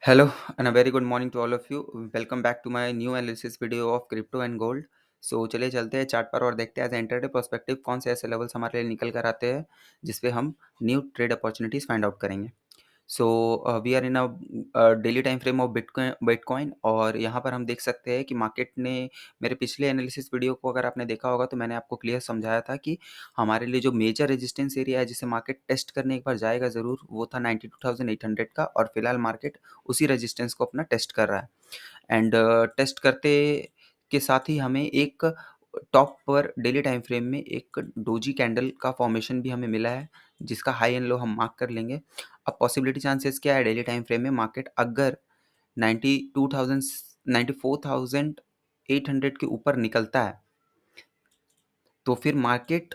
Hello and a very good morning to all of you. Welcome back to my new analysis video of crypto and gold. सो चलिए चलते हैं chart पर और देखते हैं as एंटरडे perspective कौन से ऐसे लेवल्स हमारे लिए निकल कर आते हैं जिसपे हम new trade opportunities find out करेंगे. So we are in a daily time frame of bitcoin और यहाँ पर हम देख सकते हैं कि मार्केट ने मेरे पिछले एनालिसिस वीडियो को अगर आपने देखा होगा तो मैंने आपको क्लियर समझाया था कि हमारे लिए जो मेजर रेजिस्टेंस एरिया है जिसे मार्केट टेस्ट करने एक बार जाएगा ज़रूर वो था 92,800 का और फिलहाल मार्केट उसी रेजिस्टेंस को अपना टेस्ट कर रहा है. एंड टेस्ट करते के साथ ही हमें एक टॉप पर डेली टाइम फ्रेम में एक डोजी कैंडल का फॉर्मेशन भी हमें मिला है जिसका हाई एंड लो हम मार्क कर लेंगे. अब पॉसिबिलिटी चांसेस क्या है डेली टाइम फ्रेम में मार्केट अगर 92,000 94,800 के ऊपर निकलता है तो फिर मार्केट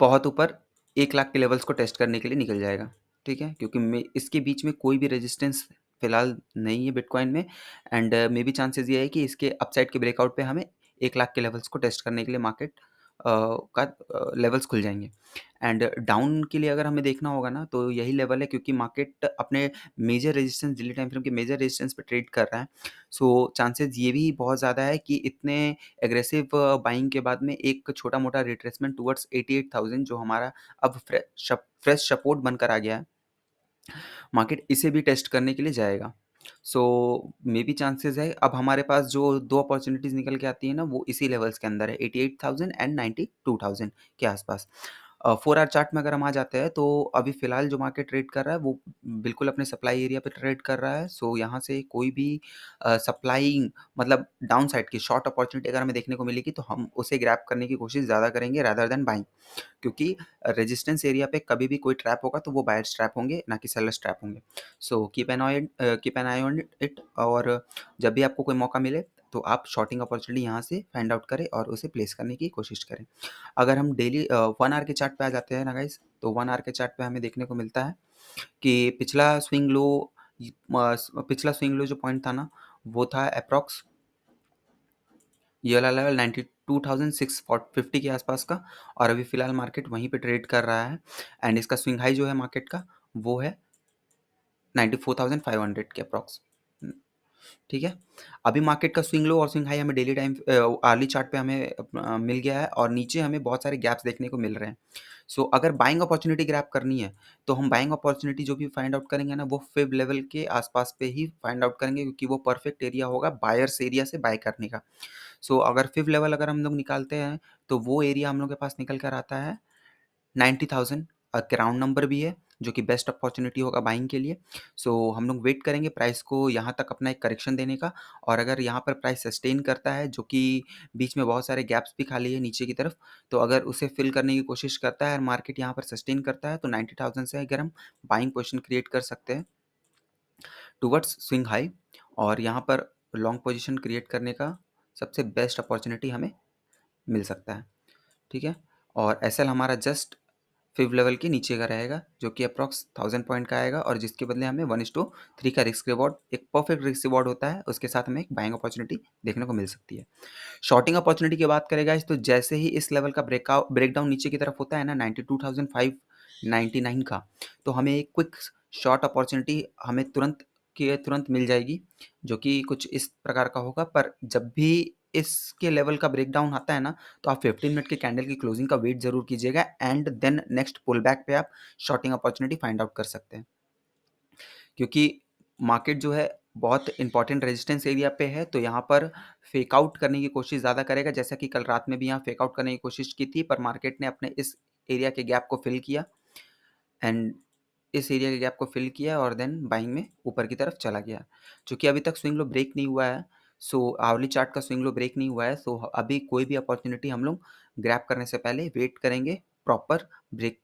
बहुत ऊपर 1 लाख के लेवल्स को टेस्ट करने के लिए निकल जाएगा. ठीक है, क्योंकि इसके बीच में कोई भी रेजिस्टेंस फिलहाल नहीं है बिटकॉइन में. एंड मे बी चांसेस ये है कि इसके अपसाइड के ब्रेकआउट पे हमें 1 लाख के लेवल्स को टेस्ट करने के लिए मार्केट का लेवल्स खुल जाएंगे. एंड डाउन के लिए अगर हमें देखना होगा ना तो यही लेवल है क्योंकि मार्केट अपने major resistance daily time frame के मेजर रेजिस्टेंस पे ट्रेड कर रहा है. सो चांसेस ये भी बहुत ज़्यादा है कि इतने एग्रेसिव बाइंग के बाद में एक छोटा मोटा रिट्रेसमेंट टुवर्ड्स 88,000 जो हमारा अब फ्रेश सपोर्ट बनकर आ गया है, मार्केट इसे भी टेस्ट करने के लिए जाएगा. सो मे बी चांसेस है अब हमारे पास जो दो अपॉर्चुनिटीज निकल के आती है ना वो इसी लेवल्स के अंदर है 88,000 एंड 92,000 के आसपास. 4 आवर चार्ट में अगर हम आ जाते हैं तो अभी फ़िलहाल जो मार्केट ट्रेड कर रहा है वो बिल्कुल अपने सप्लाई एरिया पे ट्रेड कर रहा है. सो यहाँ से कोई भी सप्लाइंग मतलब डाउन साइड की शॉर्ट अपॉर्चुनिटी अगर हमें देखने को मिलेगी तो हम उसे ग्रैब करने की कोशिश ज़्यादा करेंगे रादर देन बाइंग, क्योंकि रेजिस्टेंस एरिया पे कभी भी कोई ट्रैप होगा तो वो बायर्स ट्रैप होंगे ना कि सेलर्स ट्रैप होंगे. So keep an I on it और जब भी आपको कोई मौका मिले तो आप शॉर्टिंग अपॉर्चुनिटी यहाँ से फाइंड आउट करें और उसे प्लेस करने की कोशिश करें. अगर हम डेली 1 आवर के चार्ट पे आ जाते हैं ना गाइस तो 1 आवर के चार्ट पे हमें देखने को मिलता है कि पिछला स्विंग लो जो पॉइंट था ना वो था अप्रॉक्स ये वाला लेवल 92,650 के आसपास का और अभी फ़िलहाल मार्केट वहीं पे ट्रेड कर रहा है. एंड इसका स्विंग हाई जो है मार्केट का वो है 94,500 के अप्रॉक्स. ठीक है, अभी मार्केट का स्विंग लो और स्विंग हाई हमें डेली टाइम आर्ली चार्ट पे हमें मिल गया है और नीचे हमें बहुत सारे गैप्स देखने को मिल रहे हैं. सो अगर बाइंग अपॉर्चुनिटी ग्रैब करनी है तो हम बाइंग अपॉर्चुनिटी जो भी फाइंड आउट करेंगे ना वो फिब लेवल के आसपास पे ही फाइंड आउट करेंगे क्योंकि वो परफेक्ट एरिया होगा बायर्स एरिया से बाय करने का. सो अगर फिफ्थ लेवल अगर हम लोग निकालते हैं तो वो एरिया हम लोग के पास निकल कर आता है 90,000. एक राउंड नंबर भी है जो कि बेस्ट अपॉर्चुनिटी होगा बाइंग के लिए. सो हम लोग वेट करेंगे प्राइस को यहाँ तक अपना एक करेक्शन देने का और अगर यहाँ पर प्राइस सस्टेन करता है जो कि बीच में बहुत सारे गैप्स भी खाली है नीचे की तरफ तो अगर उसे फिल करने की कोशिश करता है और मार्केट यहाँ पर सस्टेन करता है तो 90,000 से अगर हम बाइंग पोजिशन क्रिएट कर सकते हैं टुवर्ड्स स्विंग हाई और यहाँ पर लॉन्ग पोजीशन क्रिएट करने का सबसे बेस्ट अपॉर्चुनिटी हमें मिल सकता है. ठीक है, और एसएल हमारा जस्ट फिफ्थ लेवल के नीचे का रहेगा जो कि अप्रॉक्स 1000 पॉइंट का आएगा और जिसके बदले हमें 1:3 का रिस्क रिवॉर्ड एक परफेक्ट रिस्क रिवॉर्ड होता है उसके साथ हमें एक बाइंग अपॉर्चुनिटी देखने को मिल सकती है. शॉर्टिंग अपॉर्चुनिटी की बात करेगा तो जैसे ही इस लेवल का ब्रेकडाउन नीचे की तरफ होता है ना 92,599 का तो हमें एक क्विक शॉर्ट अपॉर्चुनिटी हमें तुरंत के तुरंत मिल जाएगी जो कि कुछ इस प्रकार का होगा. पर जब भी इसके लेवल का ब्रेकडाउन आता है ना तो आप 15 मिनट के कैंडल की क्लोजिंग का वेट जरूर कीजिएगा and then next pull back पे आप शॉर्टिंग अपॉर्चुनिटी फाइंड आउट कर सकते हैं क्योंकि मार्केट जो है बहुत इंपॉर्टेंट रेजिस्टेंस एरिया पे है तो यहाँ पर फेक आउट करने की कोशिश ज़्यादा करेगा जैसा कि कल रात में भी यहाँ फेक आउट करने की कोशिश की थी पर मार्केट ने अपने इस एरिया के गैप को फिल किया एंड इस एरिया के गैप को फिल किया और देन बाइंग में ऊपर की तरफ चला गया क्योंकि अभी तक स्विंग लो ब्रेक नहीं हुआ है. सो आवली चार्ट का स्विंग लो ब्रेक नहीं हुआ है सो अभी कोई भी अपॉर्चुनिटी हम लोग ग्रैब करने से पहले वेट करेंगे प्रॉपर ब्रेक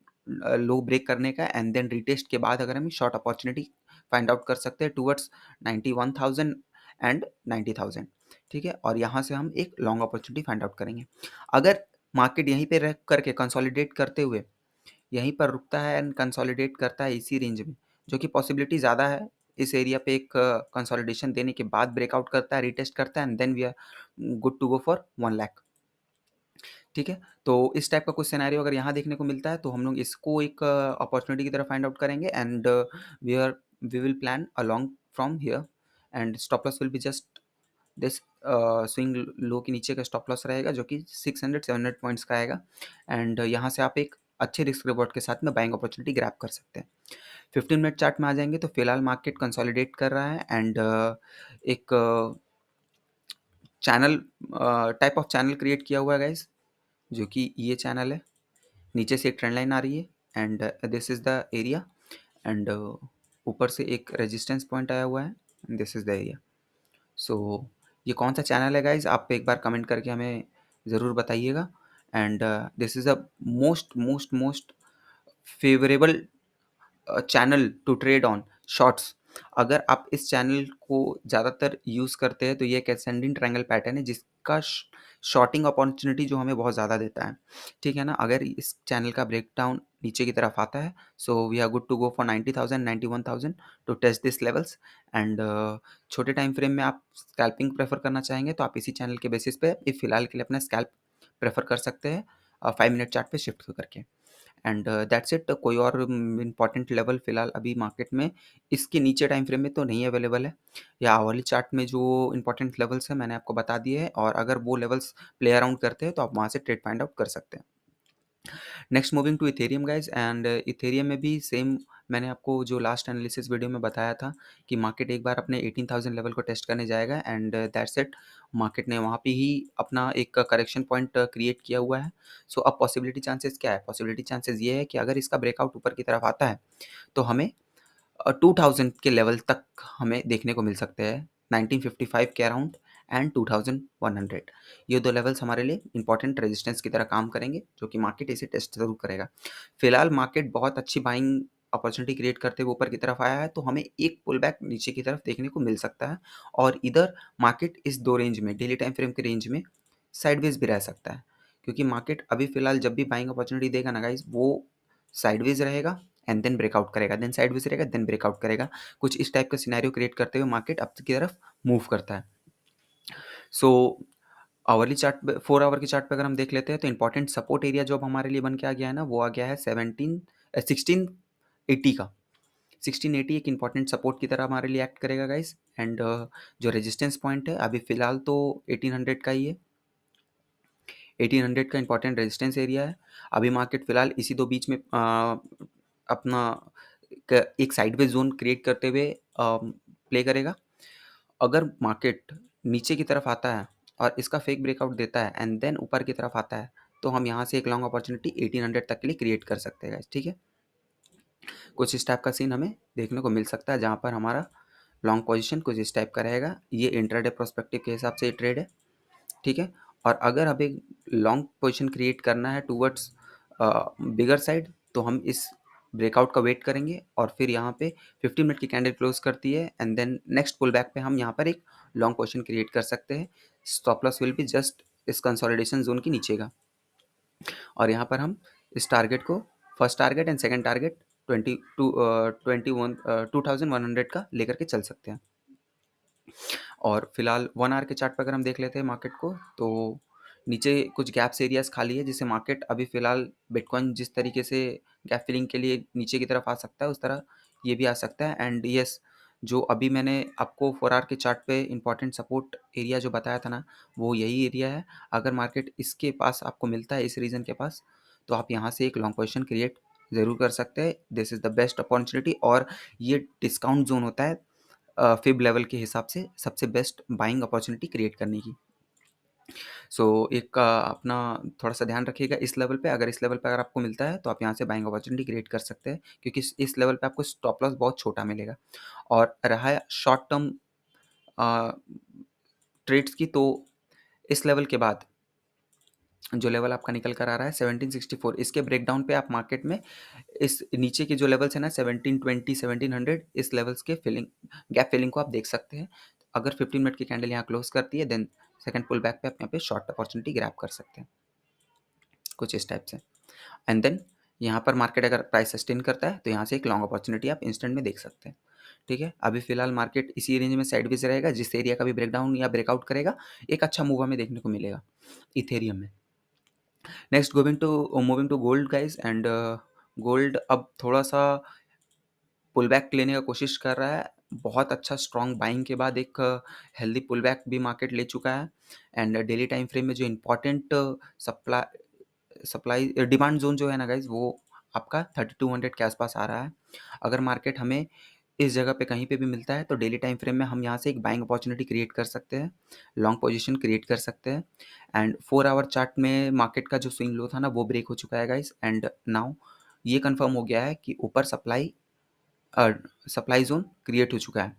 लो ब्रेक करने का एंड देन रिटेस्ट के बाद अगर हम शॉर्ट अपॉर्चुनिटी फाइंड आउट कर सकते हैं टुवर्ड्स 91,000 एंड 90,000. ठीक है, और यहाँ से हम एक लॉन्ग अपॉर्चुनिटी फाइंड आउट करेंगे. अगर मार्केट यहीं पे रह करके कंसोलिडेट करते हुए यहीं पर रुकता है एंड कंसोलिडेट करता है इसी रेंज में जो कि पॉसिबिलिटी ज़्यादा है इस एरिया पे एक कंसोलिडेशन देने के बाद ब्रेकआउट करता है रिटेस्ट करता है and then we are good to go for 1 lakh. ठीक है, तो इस टाइप का कुछ सिनेरियो अगर यहाँ देखने को मिलता है तो हम लोग इसको एक अपॉर्चुनिटी की तरह फाइंड आउट करेंगे and we will plan a long from here and stop loss will be just this swing low के नीचे का स्टॉप लॉस रहेगा जो कि 600-700 पॉइंट्स का आएगा एंड यहाँ से आप एक अच्छे रिस्क रिवॉर्ड के साथ में बाइंग अपॉर्चुनिटी ग्रैब कर सकते हैं। 15 मिनट चार्ट में आ जाएंगे तो फिलहाल मार्केट कंसोलिडेट कर रहा है एंड एक channel type of channel create किया हुआ है गाइज, जो कि ये चैनल है। नीचे से एक ट्रेंड लाइन आ रही है and this is the area and ऊपर से एक रेजिस्टेंस पॉइंट आया हुआ है, दिस इज़ द एरिया। सो ये कौन सा चैनल है गाइज, आप एक बार कमेंट करके हमें ज़रूर बताइएगा and this is a most most most favourable channel to trade on shorts. अगर आप इस चैनल को ज़्यादातर यूज़ करते हैं तो ये एक एसेंडिंग ट्रायंगल पैटर्न है जिसका शॉर्टिंग अपॉर्चुनिटी जो हमें बहुत ज़्यादा देता है, ठीक है ना। अगर इस चैनल का ब्रेकडाउन नीचे की तरफ आता है so we are good to go for 90,000 91,000 to test this levels and छोटे टाइम फ्रेम में आप स्कैल्पिंग प्रेफर करना चाहेंगे तो आप इसी चैनल के बेसिस पे फिलहाल के लिए अपना स्कैल्प प्रेफर कर सकते हैं 5 मिनट चार्ट पे शिफ्ट करके एंड दैट्स इट। कोई और इंपॉर्टेंट लेवल फिलहाल अभी मार्केट में इसके नीचे टाइम फ्रेम में तो नहीं अवेलेबल है, या आवरली चार्ट में जो इंपॉर्टेंट लेवल्स हैं मैंने आपको बता दिए हैं और अगर वो लेवल्स प्ले अराउंड करते हैं तो आप वहाँ से ट्रेड फाइंड आउट कर सकते हैं। Next moving to Ethereum guys and Ethereum में भी सेम मैंने आपको जो लास्ट एनालिसिस वीडियो में बताया था कि मार्केट एक बार अपने 18,000 लेवल को टेस्ट करने जाएगा एंड दैट्स इट। मार्केट ने वहाँ पे ही अपना एक करेक्शन पॉइंट क्रिएट किया हुआ है। सो अब पॉसिबिलिटी चांसेस क्या है, पॉसिबिलिटी चांसेस ये है कि अगर इसका ब्रेकआउट ऊपर की तरफ आता है तो हमें 2000 के लेवल तक हमें देखने को मिल सकते हैं, 1955 के अराउंड एंड 2100। ये दो लेवल्स हमारे लिए इंपॉर्टेंट रेजिस्टेंस की तरह काम करेंगे जो कि मार्केट इसे टेस्ट जरूर करेगा। फिलहाल मार्केट बहुत अच्छी बाइंग अपॉर्चुनिटी क्रिएट करते हुए ऊपर की तरफ आया है तो हमें एक पुल बैक नीचे की तरफ देखने को मिल सकता है और इधर मार्केट इस दो रेंज में डेली टाइम फ्रेम के रेंज में साइडवेज भी रह सकता है, क्योंकि मार्केट अभी फिलहाल जब भी बाइंग अपॉर्चुनिटी देगा ना गाइज वो साइडवेज रहेगा एंड देन ब्रेकआउट करेगा, देन साइडवेज रहेगा, देन ब्रेकआउट करेगा। कुछ इस टाइप का सिनेरियो क्रिएट करते हुए मार्केट अप की तरफ मूव करता है। सो आवरली चार्ट पे 4 आवर की चार्ट पे अगर हम देख लेते हैं तो इंपॉर्टेंट सपोर्ट एरिया जो अब हमारे लिए बन के आ गया है ना वो आ गया है 1680 का। 1680 एक इंपॉर्टेंट सपोर्ट की तरह हमारे लिए एक्ट करेगा गाइस एंड जो रेजिस्टेंस पॉइंट है अभी फिलहाल तो 1800 का ही है। 1800 का इंपॉर्टेंट रेजिस्टेंस एरिया है। अभी मार्केट फिलहाल इसी दो बीच में अपना एक साइडवेज जोन क्रिएट करते हुए प्ले करेगा। अगर मार्केट नीचे की तरफ आता है और इसका फेक ब्रेकआउट देता है एंड देन ऊपर की तरफ आता है तो हम यहाँ से एक लॉन्ग अपॉर्चुनिटी 1800 तक के लिए क्रिएट कर सकते हैं, ठीक है। कुछ इस टाइप का सीन हमें देखने को मिल सकता है जहाँ पर हमारा लॉन्ग पोजीशन कुछ इस टाइप का रहेगा। ये इंट्राडे प्रोस्पेक्टिव के हिसाब से ये ट्रेड है, ठीक है। और अगर हमें लॉन्ग पोजीशन क्रिएट करना है टूवर्ड्स बिगर साइड तो हम इस ब्रेकआउट का वेट करेंगे और फिर यहाँ पे 50 मिनट की कैंडल क्लोज करती है and then next pull back पे हम यहाँ पर एक लॉन्ग पोजीशन क्रिएट कर सकते हैं। Stop loss will be just इस कंसोलिडेशन जोन के नीचे का और यहाँ पर हम इस टारगेट को first target and second target 2100 का लेकर के चल सकते हैं। और फिलहाल 1 आवर के चार्ट पर अगर हम देख लेते हैं मार्केट को तो नीचे कुछ गैप्स एरियाज खाली है जिससे मार्केट अभी फिलहाल बिटकॉइन जिस तरीके से गैप फिलिंग के लिए नीचे की तरफ आ सकता है उस तरह ये भी आ सकता है। एंड यस जो अभी मैंने आपको 4 आवर के चार्ट पे इंपॉर्टेंट सपोर्ट एरिया जो बताया था ना वो यही एरिया है। अगर मार्केट इसके पास आपको मिलता है इस रीजन के पास तो आप यहाँ से एक लॉन्ग पोजीशन क्रिएट ज़रूर कर सकते हैं। This is the best opportunity और ये डिस्काउंट जोन होता है फिब लेवल के हिसाब से सबसे बेस्ट बाइंग अपॉर्चुनिटी क्रिएट करने की। सो एक अपना थोड़ा सा ध्यान रखिएगा इस लेवल पे, अगर इस लेवल पे अगर आपको मिलता है तो आप यहाँ से बाइंग अपॉर्चुनिटी क्रिएट कर सकते हैं क्योंकि इस लेवल पे आपको स्टॉप लॉस बहुत छोटा मिलेगा। और रहा है शॉर्ट टर्म ट्रेड्स की तो इस लेवल के बाद जो लेवल आपका निकल कर आ रहा है 1764 इसके ब्रेकडाउन पे आप मार्केट में इस नीचे के जो लेवल्स है ना 1720 1700 इस लेवल्स के फिलिंग गैप फिलिंग को आप देख सकते हैं। अगर 15 मिनट की कैंडल यहाँ क्लोज करती है देन सेकंड पुल बैक पे आप यहाँ पे शॉर्ट अपॉर्चुनिटी ग्रैब कर सकते हैं कुछ इस टाइप से। एंड देन यहाँ पर मार्केट अगर प्राइस सस्टेन करता है तो यहाँ से एक लॉन्ग अपॉर्चुनिटी आप इंस्टेंट में देख सकते हैं, ठीक है। अभी फिलहाल मार्केट इसी रेंज में साइडवेज रहेगा, जिस एरिया का भी ब्रेकडाउन या ब्रेकआउट करेगा एक अच्छा मूव हमें देखने को मिलेगा इथेरियम में। Next moving to gold guys and gold अब थोड़ा सा पुल बैक लेने का कोशिश कर रहा है बहुत अच्छा स्ट्रॉन्ग बाइंग के बाद एक हेल्दी पुल बैक भी मार्केट ले चुका है। एंड डेली टाइम फ्रेम में जो इम्पोर्टेंट सप्लाई डिमांड जोन जो है ना गाइज, वो आपका 3200 के आसपास आ रहा है। अगर मार्केट हमें इस जगह पे कहीं पे भी मिलता है तो डेली टाइम फ्रेम में हम यहाँ से एक बाइंग अपॉर्चुनिटी क्रिएट कर सकते हैं, लॉन्ग पोजीशन क्रिएट कर सकते हैं। एंड 4 आवर चार्ट में मार्केट का जो स्विंग लो था ना वो ब्रेक हो चुका है गाइज। एंड नाउ ये कंफर्म हो गया है कि ऊपर सप्लाई जोन क्रिएट हो चुका है।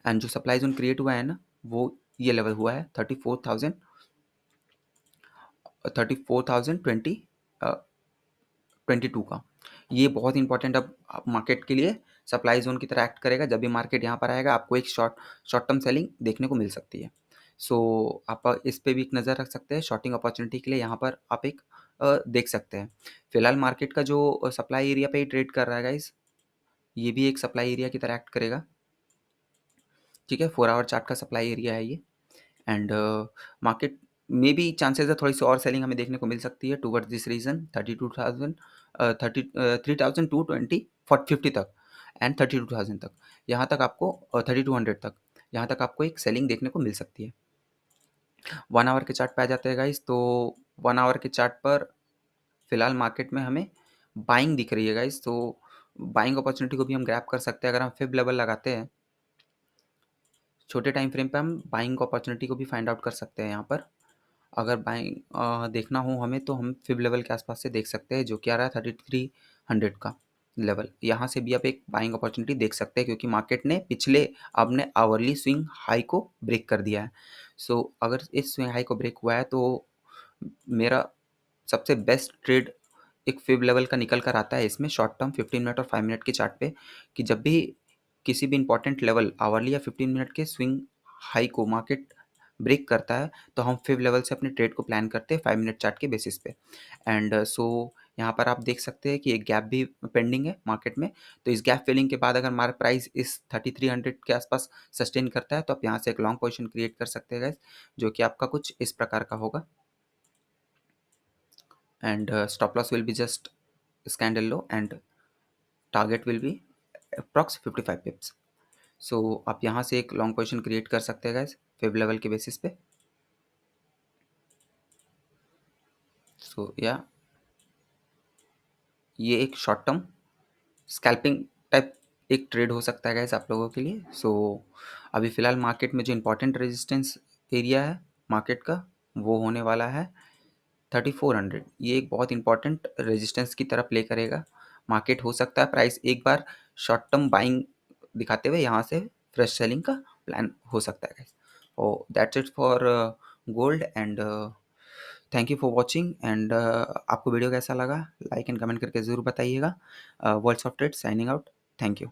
एंड जो सप्लाई जोन क्रिएट हुआ है ना, वो ये लेवल हुआ है 34,022 का। ये बहुत इंपॉर्टेंट अब मार्केट के लिए सप्लाई जोन की तरह एक्ट करेगा। जब भी मार्केट यहाँ पर आएगा आपको एक शॉर्ट टर्म सेलिंग देखने को मिल सकती है। सो आप इस पे भी एक नज़र रख सकते हैं। शॉर्टिंग अपॉर्चुनिटी के लिए यहाँ पर आप एक देख सकते हैं। फिलहाल मार्केट का जो सप्लाई एरिया पे ही ट्रेड कर रहा है गाइस, ये भी एक सप्लाई एरिया की तरह एक्ट करेगा। ठीक है, 4 आवर चार्ट का सप्लाई एरिया है ये। एंड मार्केट में भी चांसेस है थोड़ी सी और सेलिंग हमें देखने को मिल सकती है टूवर्ड्स दिस रीजन 32,250 तक एंड 32,000 तक। यहाँ तक आपको 3200 तक, यहाँ तक आपको एक सेलिंग देखने को मिल सकती है। 1 आवर के चार्ट पे आ जाते हैं गाइस। तो 1 आवर के चार्ट पर फिलहाल मार्केट में हमें बाइंग दिख रही है गाइस। तो बाइंग अपॉर्चुनिटी को भी हम ग्रैब कर सकते हैं। अगर हम फिब लेवल लगाते हैं छोटे टाइम फ्रेम पे, हम बाइंग अपॉर्चुनिटी को भी फाइंड आउट कर सकते हैं यहाँ पर। अगर बाइंग देखना हो हमें तो हम फिब लेवल के आसपास से देख सकते हैं, जो कि आ रहा है 3300 का लेवल। यहाँ से भी आप एक बाइंग अपॉर्चुनिटी देख सकते हैं क्योंकि मार्केट ने पिछले आपने आवरली स्विंग हाई को ब्रेक कर दिया है। सो अगर इस स्विंग हाई को ब्रेक हुआ है तो मेरा सबसे बेस्ट ट्रेड एक फिब लेवल का निकल कर आता है इसमें, शॉर्ट टर्म 15 मिनट और 5 मिनट के चार्ट पे, कि जब भी किसी भी इंपॉर्टेंट लेवल आवरली या 15 मिनट के स्विंग हाई को मार्केट ब्रेक करता है तो हम फिब लेवल से अपने ट्रेड को प्लान करते हैं 5 मिनट चार्ट के बेसिस पे। एंड सो यहाँ पर आप देख सकते हैं कि एक गैप भी पेंडिंग है मार्केट में। तो इस गैप फिलिंग के बाद अगर हमारा प्राइस इस 3300 के आसपास सस्टेन करता है तो आप यहाँ से एक लॉन्ग पोजीशन क्रिएट कर सकते हैं गाइस, जो कि आपका कुछ इस प्रकार का होगा। And stop loss will be just candle low and target will be approx 55 pips. So आप यहाँ से एक लॉन्ग पोजीशन क्रिएट कर सकते हैं गाइस फिब लेवल के बेसिस पे। सो या ये एक शॉर्ट टर्म स्कैल्पिंग टाइप एक ट्रेड हो सकता है गाइस आप लोगों के लिए। सो अभी फ़िलहाल मार्केट में जो इंपॉर्टेंट रेजिस्टेंस एरिया है मार्केट का, वो होने वाला है 3400। ये एक बहुत इंपॉर्टेंट रेजिस्टेंस की तरह प्ले करेगा। मार्केट हो सकता है प्राइस एक बार शॉर्ट टर्म बाइंग दिखाते हुए यहाँ से फ्रेश सेलिंग का प्लान हो सकता है guys. Oh that's it for gold. And thank you for watching. And आपको वीडियो कैसा लगा लाइक एंड कमेंट करके ज़रूर बताइएगा। Worlds of trade signing out. Thank you.